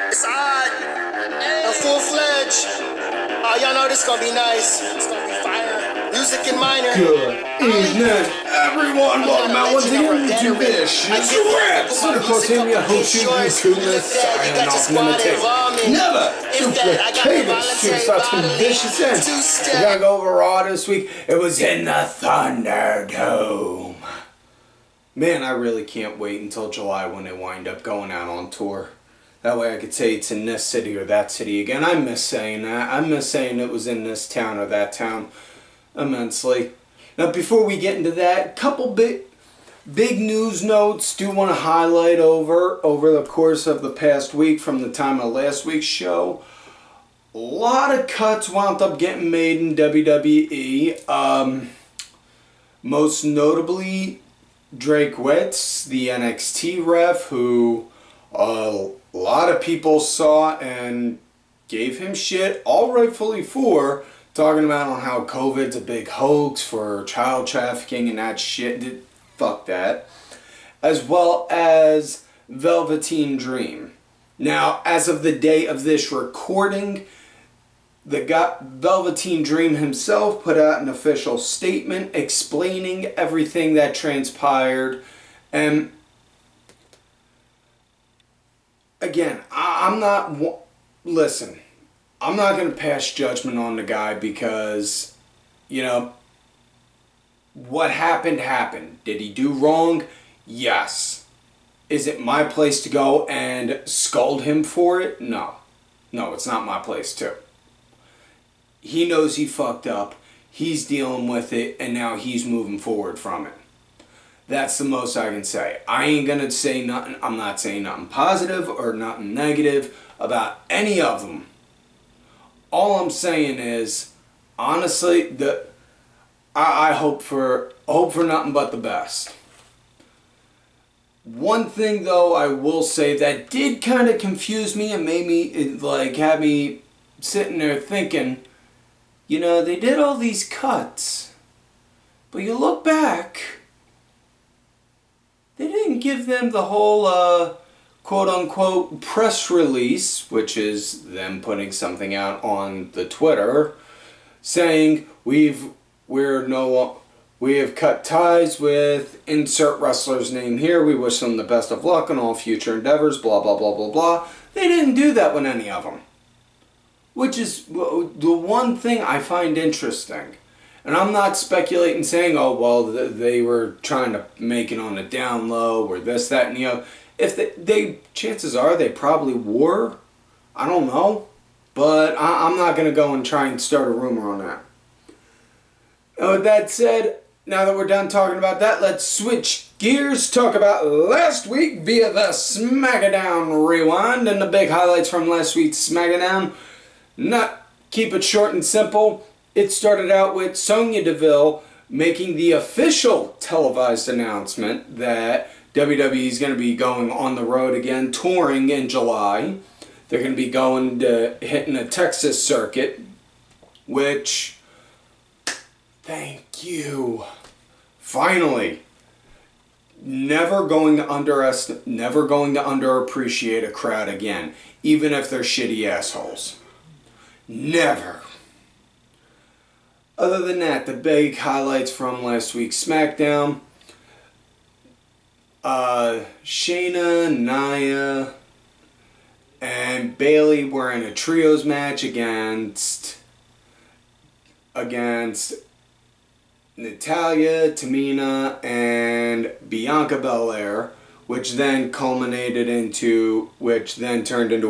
It's odd. A full-fledged. Oh, y'all know this gonna be nice. It's gonna be fire. Music in minor. Good evening, everyone. Welcome out once again to this. It's Raps. And of course, I'm your host, YouTuber, signing off limited. Never duplicated to such vicious ends. We're gonna go over Raw this week. It was in the ThunderDome. Man, I really can't wait until July when they wind up going out on tour. That way I could say it's in this city or that city again. I miss saying that. I miss saying it was in this town or that town immensely. Now, before we get into that, couple big news notes do want to highlight over the course of the past week from the time of last week's show. A lot of cuts wound up getting made in WWE. Most notably, Drake Witz, the NXT ref, who a lot of people saw and gave him shit, all rightfully for, talking about on how COVID's a big hoax for child trafficking and that shit. Fuck that. As well as Velveteen Dream. Now, as of the day of this recording, Velveteen Dream himself put out an official statement explaining everything that transpired. And again, I'm not going to pass judgment on the guy because, you know, what happened. Did he do wrong? Yes. Is it my place to go and scold him for it? No. No, it's not my place to. He knows he fucked up. He's dealing with it, and now he's moving forward from it. That's the most I can say. I ain't gonna say nothing. I'm not saying nothing positive or nothing negative about any of them. All I'm saying is, honestly, I hope for nothing but the best. One thing though, I will say that did kind of confuse me and made me had me sitting there thinking, you know, they did all these cuts, but you look back, they didn't give them the whole quote-unquote press release, which is them putting something out on the Twitter saying we have cut ties with insert wrestler's name here. We wish them the best of luck in all future endeavors, blah, blah, blah, blah, blah. They didn't do that with any of them, which is the one thing I find interesting. And I'm not speculating saying, oh, well, they were trying to make it on the down low or this, that, and the other. If they chances are they probably were. I don't know. But I'm not going to go and try and start a rumor on that. And with that said, now that we're done talking about that, let's switch gears, talk about last week via the SmackDown Rewind and the big highlights from last week's SmackDown. Keep it short and simple. It started out with Sonya Deville making the official televised announcement that WWE is going to be going on the road again, touring in July. They're going to be hitting a Texas circuit, which, thank you. Finally. Never going to underappreciate a crowd again, even if they're shitty assholes. Never. Other than that, the big highlights from last week's SmackDown. Shayna, Nia, and Bayley were in a trios match against Natayla, Tamina, and Bianca Belair, which then turned into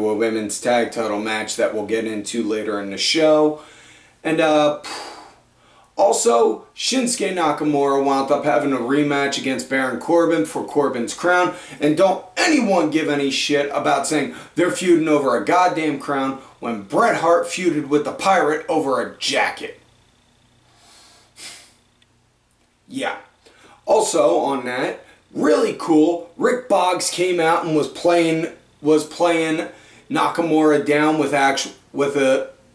a women's tag title match that we'll get into later in the show. And also, Shinsuke Nakamura wound up having a rematch against Baron Corbin for Corbin's crown. And don't anyone give any shit about saying they're feuding over a goddamn crown when Bret Hart feuded with the Pirate over a jacket. Yeah. Also on that, really cool, Rick Boggs came out and was playing Nakamura down with an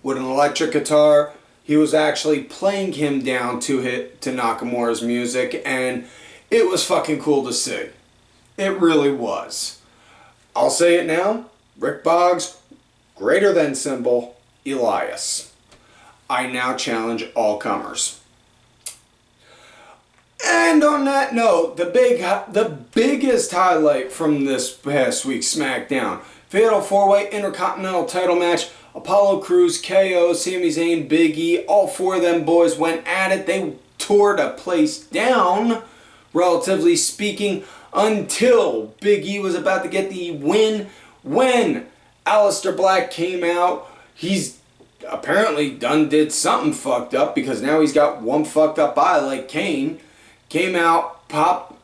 electric guitar. He was actually playing him down to Nakamura's music, and it was fucking cool to see. It really was. I'll say it now. Rick Boggs, greater than symbol, Elias. I now challenge all comers. And on that note, the biggest highlight from this past week's SmackDown, Fatal 4-Way Intercontinental title match, Apollo Crews, KO, Sami Zayn, Big E, all four of them boys went at it. They tore the place down, relatively speaking, until Big E was about to get the win when Aleister Black came out. He's apparently did something fucked up because now he's got one fucked up eye like Kane. Came out, pop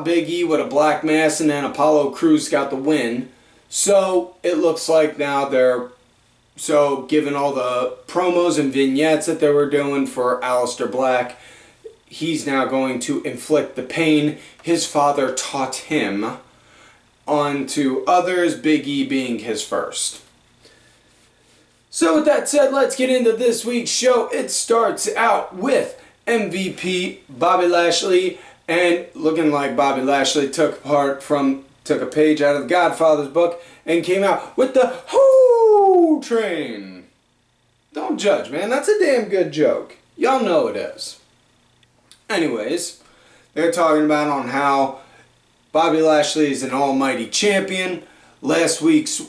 Big E with a black mass, and then Apollo Crews got the win. So it looks like now given all the promos and vignettes that they were doing for Aleister Black, he's now going to inflict the pain his father taught him onto others, Big E being his first. So with that said, let's get into this week's show. It starts out with MVP Bobby Lashley, and looking like Bobby Lashley took a page out of the Godfather's book and came out with the Whoo Train. Don't judge, man. That's a damn good joke. Y'all know it is. Anyways, they're talking about on how Bobby Lashley is an almighty champion. Last week's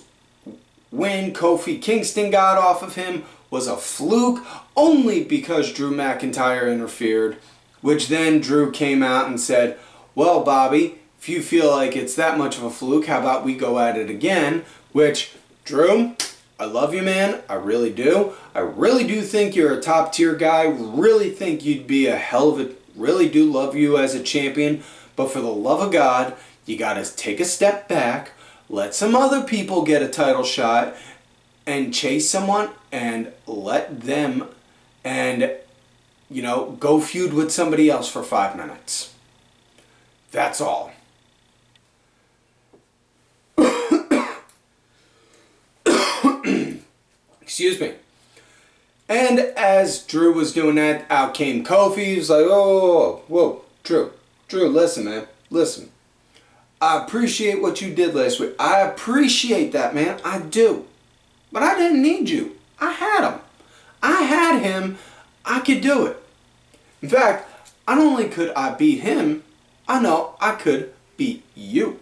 win Kofi Kingston got off of him was a fluke only because Drew McIntyre interfered, which then Drew came out and said, well, Bobby, if you feel like it's that much of a fluke, how about we go at it again? Which, Drew, I love you, man. I really do. I really do think you're a top tier guy. Really think you'd be a hell of a... Really do love you as a champion. But for the love of God, you got to take a step back, let some other people get a title shot, and chase someone and let them go feud with somebody else for 5 minutes. That's all. Excuse me. And as Drew was doing that, out came Kofi. He was like, oh, whoa, Drew, listen, man, listen. I appreciate what you did last week. I appreciate that, man. I do. But I didn't need you. I had him. I could do it. In fact, not only could I beat him, I know I could beat you.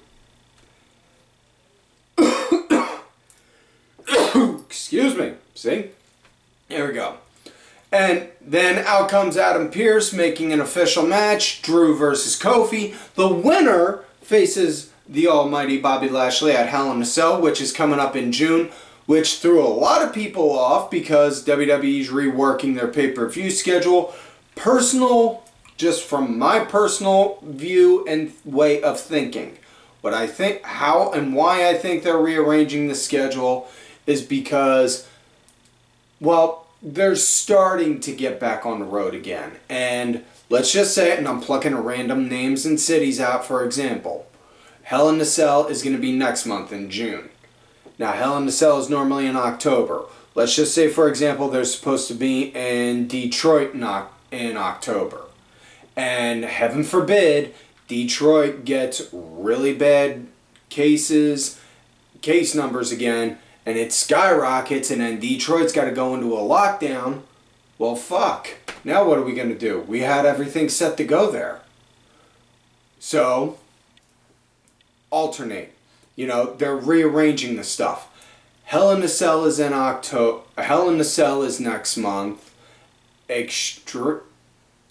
Excuse me. See? There we go. And then out comes Adam Pearce making an official match. Drew versus Kofi. The winner faces the almighty Bobby Lashley at Hell in a Cell, which is coming up in June, which threw a lot of people off because WWE's reworking their pay-per-view schedule. Just from my personal view and way of thinking, what I think, how and why I think they're rearranging the schedule is because, well, they're starting to get back on the road again. And let's just say it, and I'm plucking random names and cities out for example. Hell in a Cell is going to be next month in June. Now, Hell in a Cell is normally in October. Let's just say, for example, they're supposed to be in Detroit in October. And heaven forbid, Detroit gets really bad case numbers again, and it skyrockets, and then Detroit's got to go into a lockdown. Well, fuck. Now what are we going to do? We had everything set to go there. So, alternate. They're rearranging the stuff. Hell in a Cell is in October. Hell in a Cell is next month.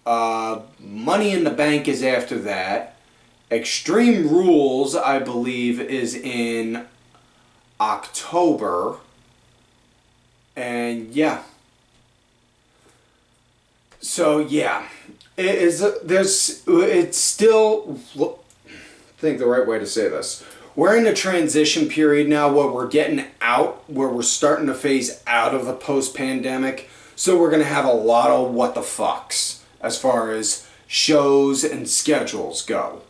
Money in the Bank is after that. Extreme Rules, I believe, is in October. And yeah. So yeah. It's still, I think the right way to say this. We're in a transition period now where we're starting to phase out of the post-pandemic. So we're going to have a lot of what the fucks as far as shows and schedules go.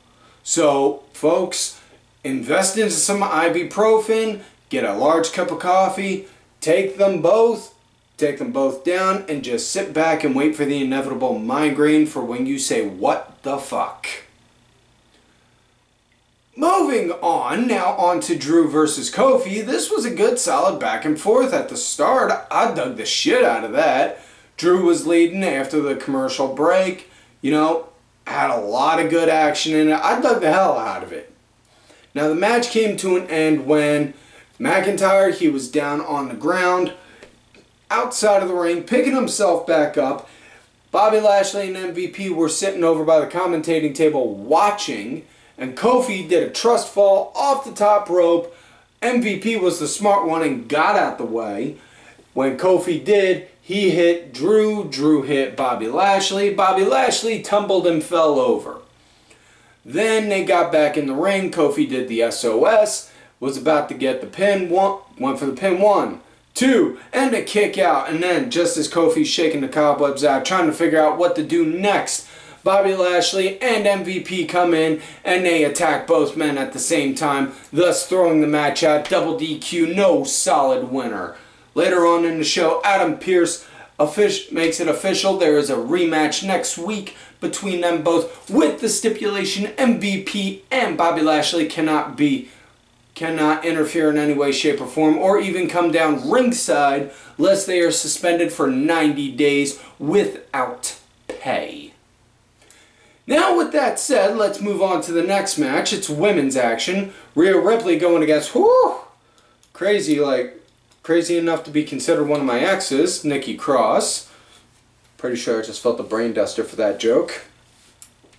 So, folks, invest into some ibuprofen, get a large cup of coffee, take them both down, and just sit back and wait for the inevitable migraine for when you say, what the fuck? moving on, now on to Drew versus Kofi. This was a good solid back and forth at the start. I dug the shit out of that. Drew was leading after the commercial break. You know, had a lot of good action in it. I dug the hell out of it. Now the match came to an end when McIntyre, he was down on the ground, outside of the ring, picking himself back up. Bobby Lashley and MVP were sitting over by the commentating table watching, and Kofi did a trust fall off the top rope. MVP was the smart one and got out the way. When Kofi did, he hit Drew. Drew hit Bobby Lashley. Bobby Lashley tumbled and fell over. Then they got back in the ring. Kofi did the SOS, was about to get the pin, went for the pin, 1, 2, and a kick out. And then, just as Kofi's shaking the cobwebs out, trying to figure out what to do next, Bobby Lashley and MVP come in, and they attack both men at the same time, thus throwing the match out. Double DQ, no solid winner. Later on in the show, Adam Pearce makes it official. There is a rematch next week between them both, with the stipulation MVP and Bobby Lashley cannot interfere in any way, shape, or form, or even come down ringside, lest they are suspended for 90 days without pay. Now, with that said, let's move on to the next match. It's women's action. Rhea Ripley going against, crazy enough to be considered one of my exes, Nikki Cross. Pretty sure I just felt the brain duster for that joke.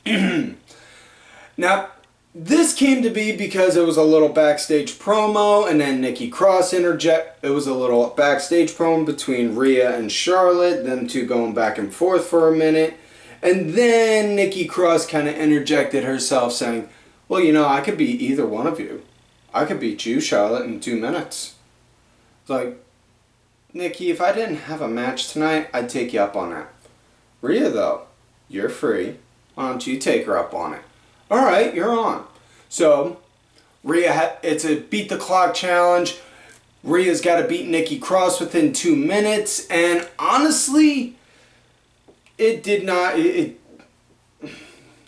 Now, this came to be because it was a little backstage promo, and then Nikki Cross it was a little backstage promo between Rhea and Charlotte, them two going back and forth for a minute. And then Nikki Cross kind of interjected herself saying, well, you know, I could be either one of you. I could beat you, Charlotte, in 2 minutes. It's like, Nikki, if I didn't have a match tonight, I'd take you up on that. Rhea, though, you're free. Why don't you take her up on it? All right, you're on. So, Rhea, it's a beat the clock challenge. Rhea's got to beat Nikki Cross within 2 minutes. And honestly, it did not...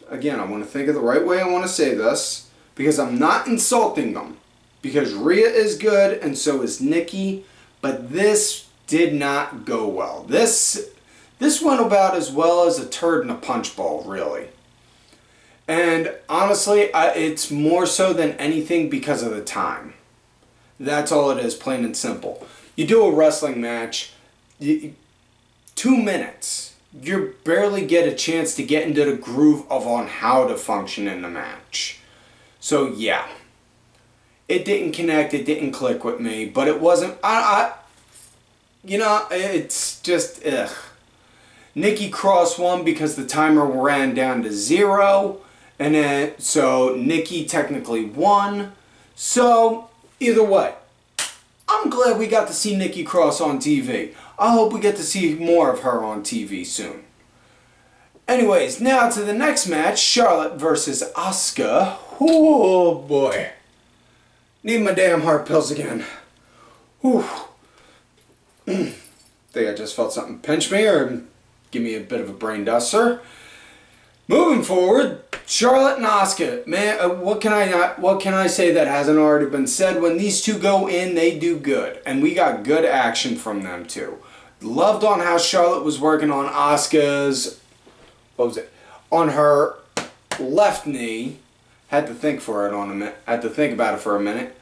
Again, I want to think of the right way I want to say this, because I'm not insulting them. Because Rhea is good, and so is Nikki. But this did not go well. This went about as well as a turd in a punch bowl, really. And honestly, it's more so than anything because of the time. That's all it is, plain and simple. You do a wrestling match, 2 minutes. You barely get a chance to get into the groove on how to function in the match. So yeah, it didn't connect, it didn't click with me, but it wasn't, it's just, ugh. Nikki Cross won because the timer ran down to 0. And then, so Nikki technically won. So, either way, I'm glad we got to see Nikki Cross on TV. I hope we get to see more of her on TV soon. Anyways, now to the next match, Charlotte versus Asuka. Oh boy. Need my damn heart pills again. Whew. Think I just felt something pinch me or give me a bit of a brain duster. Moving forward, Charlotte and Asuka. Man, what can I say that hasn't already been said? When these two go in, they do good. And we got good action from them too. Loved on how Charlotte was working on Asuka's, on her left knee. Had to think about it for a minute.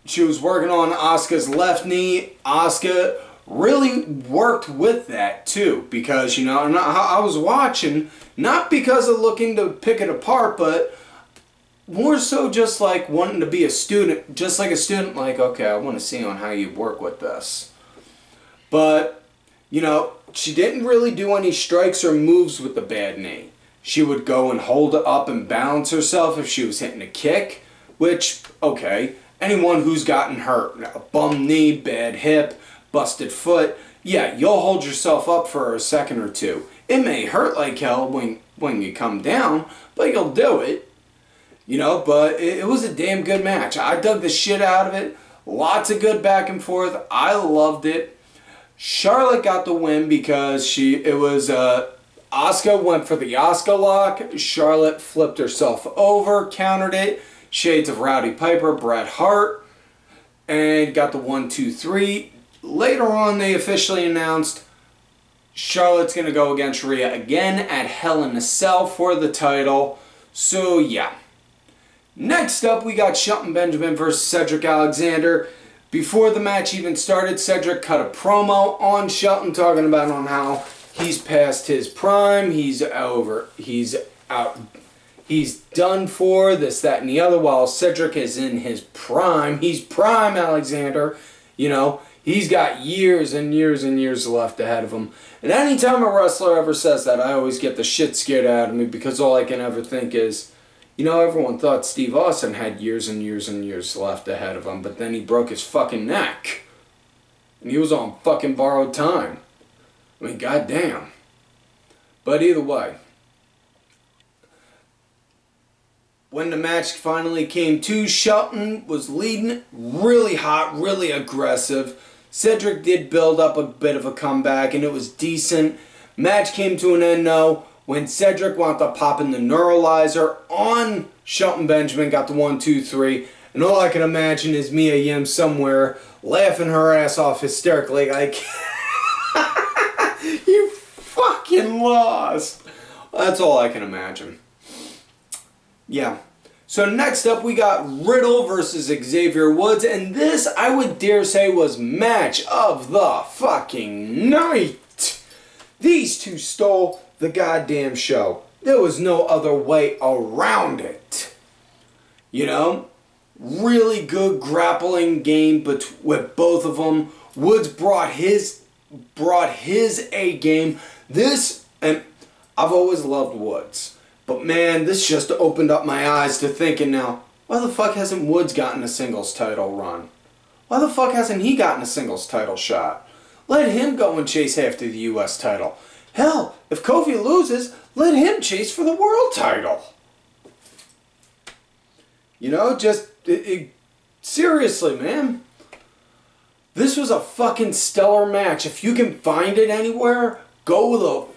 She was working on Asuka's left knee. Asuka really worked with that too, because I was watching, not because of looking to pick it apart, but more so just like wanting to be a student, just like a student, like, okay, I want to see on how you work with this. But she didn't really do any strikes or moves with the bad knee. She would go and hold it up and balance herself if she was hitting a kick, which, okay, anyone who's gotten hurt, a bum knee, bad hip, busted foot, yeah, you'll hold yourself up for a second or two. It may hurt like hell when you come down, but you'll do it. But it was a damn good match. I dug the shit out of it. Lots of good back and forth. I loved it. Charlotte got the win because it was Asuka went for the Asuka lock. Charlotte flipped herself over, countered it. Shades of Rowdy Piper, Bret Hart, and got the 1, 2, 3. Later on, they officially announced Charlotte's going to go against Rhea again at Hell in a Cell for the title. So, yeah. Next up, we got Shelton Benjamin versus Cedric Alexander. Before the match even started, Cedric cut a promo on Shelton talking about on how he's past his prime, he's over, he's out, he's done for, this, that, and the other, while Cedric is in his prime. He's prime Alexander, you know. He's got years and years and years left ahead of him. And anytime a wrestler ever says that, I always get the shit scared out of me, because all I can ever think is, you know, everyone thought Steve Austin had years and years and years left ahead of him, but then he broke his fucking neck. And he was on fucking borrowed time. I mean, goddamn. But either way, when the match finally came to, Shelton was leading really hot, really aggressive. Cedric did build up a bit of a comeback, and it was decent. Match came to an end, though, when Cedric wound up popping the neuralizer on Shelton Benjamin, got the 1, 2, 3, and all I can imagine is Mia Yim somewhere laughing her ass off hysterically like, you fucking lost. That's all I can imagine. Yeah. So next up, we got Riddle versus Xavier Woods, and this, I would dare say, was match of the fucking night. These two stole the goddamn show. There was no other way around it. You know? Really good grappling game with both of them. Woods brought his A game. This, and I've always loved Woods. But man, this just opened up my eyes to thinking now, why the fuck hasn't Woods gotten a singles title run? Why the fuck hasn't he gotten a singles title shot? Let him go and chase after the US title. Hell, if Kofi loses, let him chase for the world title. You know, just, seriously, man. This was a fucking stellar match. If you can find it anywhere, go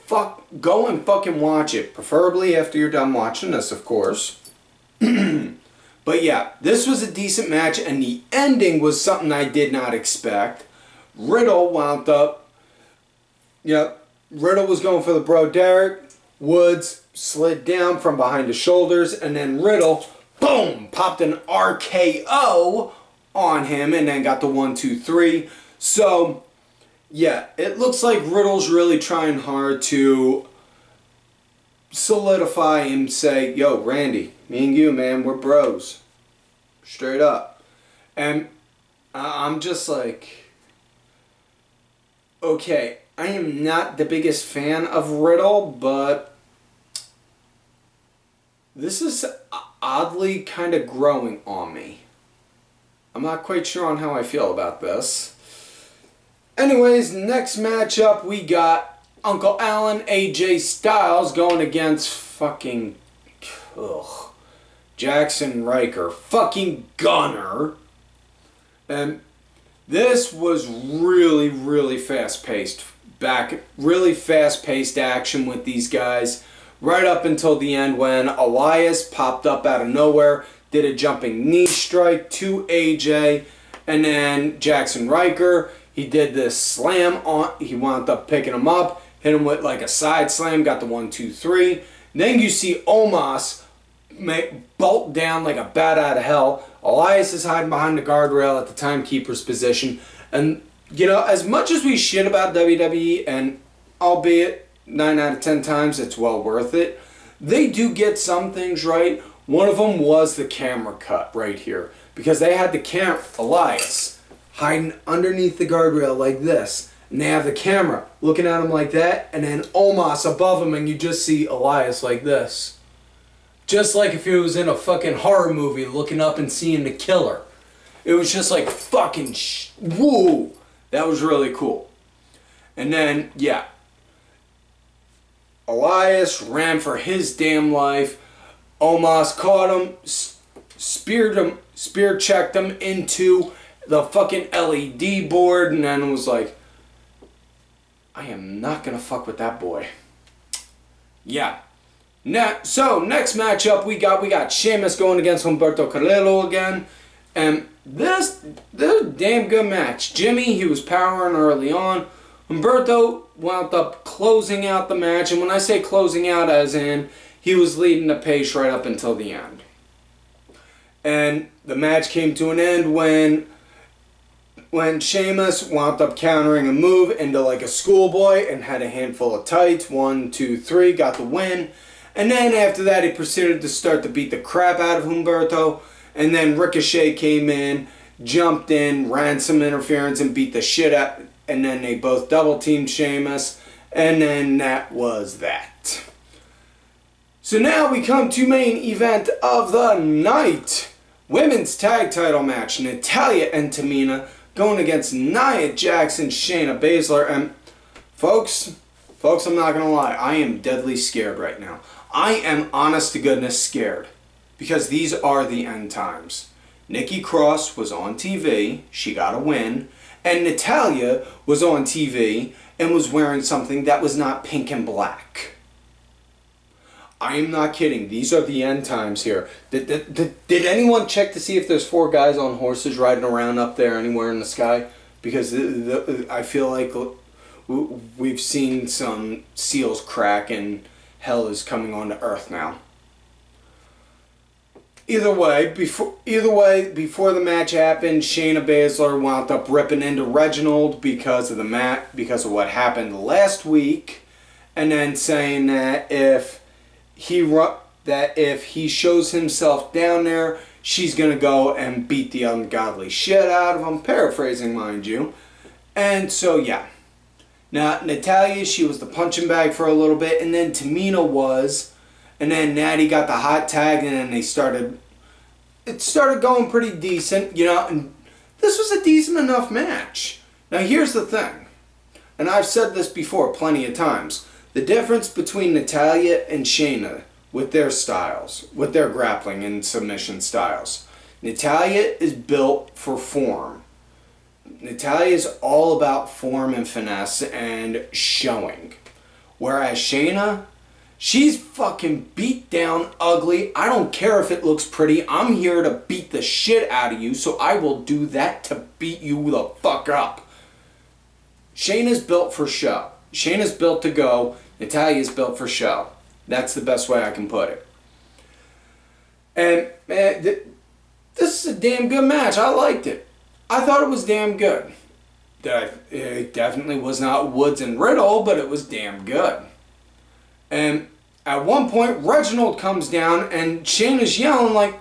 and fucking watch it. Preferably after you're done watching this, of course. But yeah, this was a decent match, and the ending was something I did not expect. Riddle wound up, Riddle was going for the bro Derek. Woods slid down from behind his shoulders, and then Riddle, boom, popped an RKO on him, and then got the 1, 2, 3. So, yeah, it looks like Riddle's really trying hard to solidify and say, yo, Randy, me and you, man, we're bros. Straight up. And I'm just like, okay, I am not the biggest fan of Riddle, but this is oddly kind of growing on me. I'm not quite sure on how I feel about this. Anyways, next matchup, we got Uncle Allen, AJ Styles going against fucking Jaxson, Ryker, fucking Gunner. And this was really, really fast-paced. Really fast-paced action with these guys. Right up until the end when Elias popped up out of nowhere, did a jumping knee strike to AJ, and then Jaxson Ryker, he did this slam on, he wound up picking him up, hit him with like a side slam, got the 1, 2, 3. Then you see Omos bolt down like a bat out of hell. Elias is hiding behind the guardrail at the timekeeper's position. And, you know, as much as we shit about WWE, and albeit 9 out of 10 times it's well worth it, they do get some things right. One of them was the camera cut right here. Because they had the Elias hiding underneath the guardrail like this. And they have the camera looking at him like that. And then Omos above him, and you just see Elias like this. Just like if he was in a fucking horror movie looking up and seeing the killer. It was just like fucking woo. That was really cool. And then, yeah. Elias ran for his damn life. Omos caught him, spear checked him into the fucking LED board, and then was like, I am not gonna fuck with that boy. yeah. So next matchup we got Sheamus going against Humberto Carrillo again, and this a damn good match. Jimmy, he was powering early on. Humberto wound up closing out the match, and when I say closing out, as in he was leading the pace right up until the end. And the match came to an end when Sheamus wound up countering a move into like a schoolboy and had a handful of tights. 1, 2, 3, got the win. And then after that, he proceeded to start to beat the crap out of Humberto. And then Ricochet came in, jumped in, ran some interference, and beat the shit out. And then they both double-teamed Sheamus. And then that was that. So now we come to main event of the night. Women's tag title match. Natayla and Tamina going against Nia Jaxson, Shayna Baszler. And folks, I'm not going to lie. I am deadly scared right now. I am honest to goodness scared, because these are the end times. Nikki Cross was on TV, she got a win, and Natayla was on TV and was wearing something that was not pink and black. I am not kidding, these are the end times here. Did anyone check to see if there's 4 guys on horses riding around up there anywhere in the sky? Because I feel like we've seen some seals crack and hell is coming on to Earth now. Either way, before the match happened, Shayna Baszler wound up ripping into Reginald because of what happened last week, and then saying that if he shows himself down there, she's gonna go and beat the ungodly shit out of him. Paraphrasing, mind you. And so yeah. Now, Natayla, she was the punching bag for a little bit, and then Tamina was, and then Natty got the hot tag, and then it started going pretty decent, and this was a decent enough match. Now, here's the thing, and I've said this before plenty of times, the difference between Natayla and Shayna with their styles, with their grappling and submission styles. Natayla is built for form. Natayla is all about form and finesse and showing. Whereas Shayna, she's fucking beat down ugly. I don't care if it looks pretty. I'm here to beat the shit out of you, so I will do that to beat you the fuck up. Shayna's built for show. Shayna's built to go. Natalia's built for show. That's the best way I can put it. And man, this is a damn good match. I liked it. I thought it was damn good. It definitely was not Woods and Riddle, but it was damn good. And at one point, Reginald comes down and Shayna's yelling like,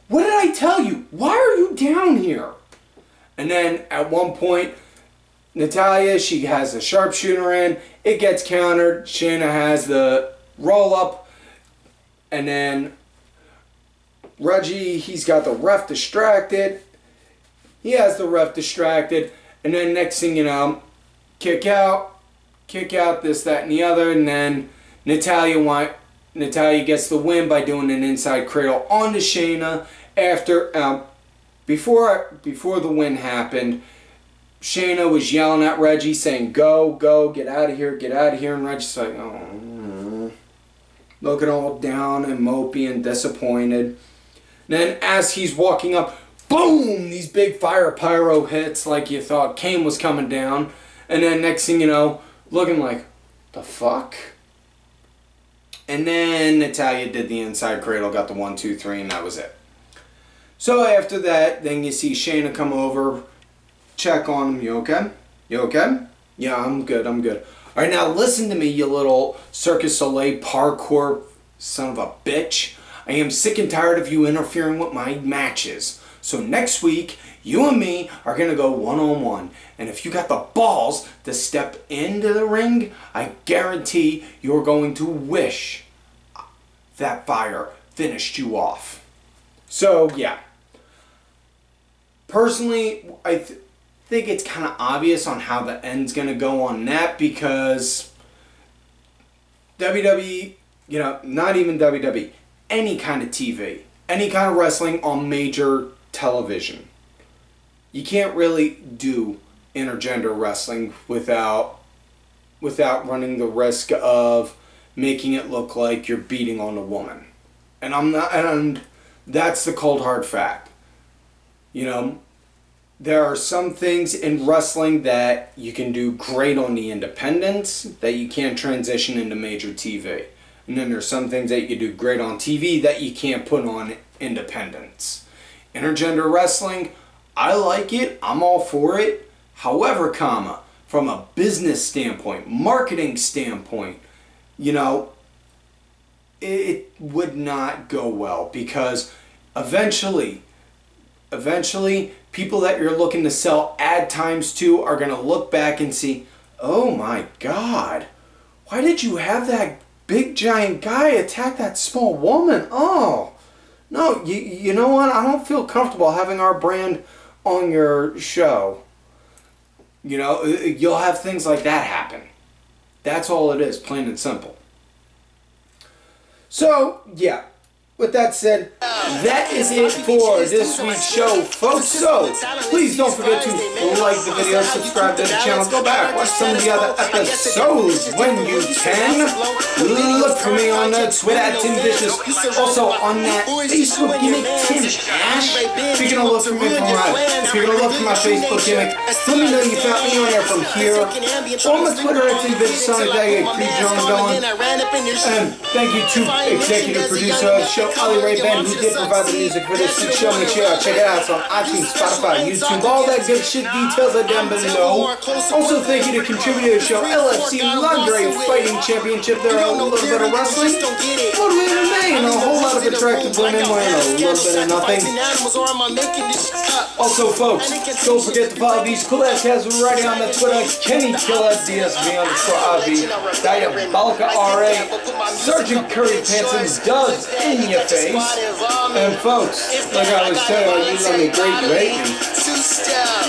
"What did I tell you? Why are you down here?" And then at one point, Natayla, she has the sharpshooter in. It gets countered. Shayna has the roll-up. And then Reggie, he's got the ref distracted. He has the ref distracted, and then next thing you know, kick out, this, that, and the other, and then Natayla gets the win by doing an inside cradle onto Shayna. Before the win happened, Shayna was yelling at Reggie, saying, "Go, get out of here, and Reggie's like, oh, looking all down and mopey and disappointed. And then as he's walking up, boom! These big fire pyro hits like you thought Kane was coming down. And then next thing you know, looking like, the fuck? And then Natayla did the inside cradle, got the 1, 2, 3, and that was it. So after that, then you see Shayna come over, check on him. You okay? You okay? Yeah, I'm good. Alright, now listen to me, you little Circus Soleil parkour son of a bitch. I am sick and tired of you interfering with my matches. So next week, you and me are going to go one-on-one. And if you got the balls to step into the ring, I guarantee you're going to wish that fire finished you off. So, yeah. Personally, I think it's kind of obvious on how the end's going to go on that, because WWE, not even WWE, any kind of TV, any kind of wrestling on major television, you can't really do intergender wrestling without running the risk of making it look like you're beating on a woman. And I'm not, and that's the cold hard fact. You know, there are some things in wrestling that you can do great on the independents that you can't transition into major TV. And then there's some things that you can do great on TV that you can't put on independents. Intergender wrestling, I like it. I'm all for it. However, from a business standpoint, marketing standpoint, you know, it would not go well because eventually, people that you're looking to sell ad times to are going to look back and see, oh my God, why did you have that big giant guy attack that small woman? Oh, no, you know what? I don't feel comfortable having our brand on your show. You know, you'll have things like that happen. That's all it is, plain and simple. So, yeah. With that said, that is it for this week's show, folks. So, please don't forget to like the video, subscribe to the channel, go back, watch some of the other episodes when you can. Look for me on the Twitter at Tim Vicious. Also on that Facebook gimmick, Tim Ash. If you're gonna look for me from my Facebook gimmick, let me know you found me on there from here. On my Twitter at Tim Vicious, Sonic Day, Creed Jones going. And thank you to executive producer of the show, Ollie Ray Ben, who did provide the music for this week's show. Make sure y'all check it out. It's on iTunes, Spotify, YouTube, all that good shit. Details are down below. Also, thank you to contributor to the show, LFC Lingerie Fighting Championship. There are a little bit of wrestling, a little bit of MMA, and a whole lot of attractive women wearing a little bit of nothing. Also, folks, don't forget to follow these cool ass cats right on the Twitter. Kenny Killer, DSV_RV, Diabolica RA, Sergeant Curry Panson's Does in your face. And folks, like I was telling you, let me great rate me.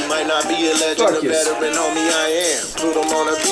You might not be a legend, a veteran, homie, I am. Put 'em on a beat.